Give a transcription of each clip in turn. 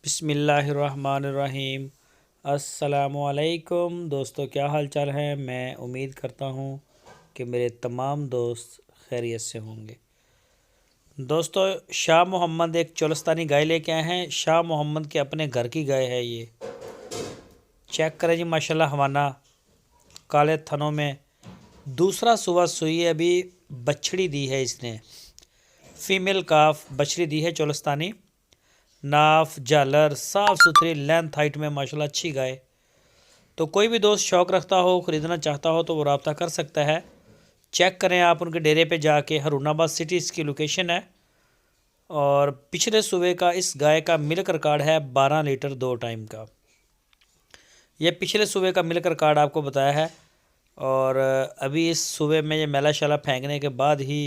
बिस्मिल्लाहिर्रहमानिर्रहीम। अस्सलामुअलैकुम दोस्तों, क्या हाल चाल है। मैं उम्मीद करता हूँ कि मेरे तमाम दोस्त खैरियत से होंगे। दोस्तों, शाह मोहम्मद एक चोलस्तानी गाय लेके आए हैं। शाह मोहम्मद के अपने घर की गाय है ये। चेक करें जी, माशाल्लाह हवाना काले थनों में। दूसरा सुबह सुई है, अभी बछड़ी दी है इसने। फीमेल काफ बछड़ी दी है चोलस्तानी। नाफ झालर साफ़ सुथरी लेंथ हाइट में माशाल्लाह अच्छी गाय। तो कोई भी दोस्त शौक़ रखता हो, ख़रीदना चाहता हो तो वो रब्ता कर सकता है। चेक करें आप उनके डेरे पे जाके। हरुणाबाद सिटी इसकी लोकेशन है। और पिछले सुबह का इस गाय का मिल्क रिकॉर्ड है 12 लीटर 2 टाइम का। ये पिछले सुबह का मिल्क रिकॉर्ड आपको बताया है। और अभी इस सुबह में ये मैला शाला फेंकने के बाद ही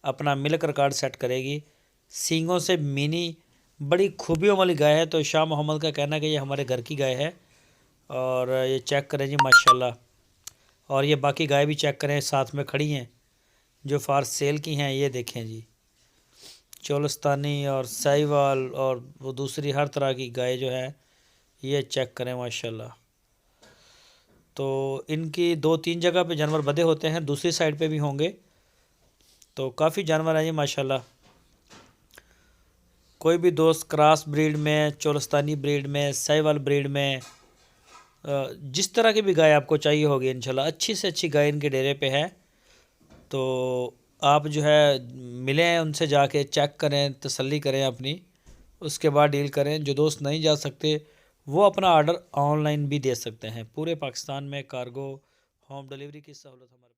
अपना मिल्क रिकॉर्ड सेट करेगी। सींगों से मिनी बड़ी खूबियों वाली गाय है। तो शाह मोहम्मद का कहना है कि ये हमारे घर की गाय है। और ये चेक करें जी माशाल्लाह। और ये बाकी गाय भी चेक करें, साथ में खड़ी हैं जो फार सेल की हैं। ये देखें जी, चोलस्तानी और साहिवाल और वो दूसरी हर तरह की गाय जो है, ये चेक करें माशाल्लाह। तो इनकी 2-3 जगह पे जानवर बंधे होते हैं, दूसरी साइड पे भी होंगे। तो काफ़ी जानवर हैं जी माशाल्लाह। कोई भी दोस्त क्रॉस ब्रीड में, चोलस्तानी ब्रीड में, साहिवाल ब्रीड में, जिस तरह की भी गाय आपको चाहिए होगी इंशाल्लाह, अच्छी से अच्छी गाय इनके डेरे पे है। तो आप जो है मिलें उनसे, जाके चेक करें, तसल्ली करें अपनी, उसके बाद डील करें। जो दोस्त नहीं जा सकते वो अपना ऑर्डर ऑनलाइन भी दे सकते हैं। पूरे पाकिस्तान में कार्गो होम डिलीवरी की सहूलत हमारे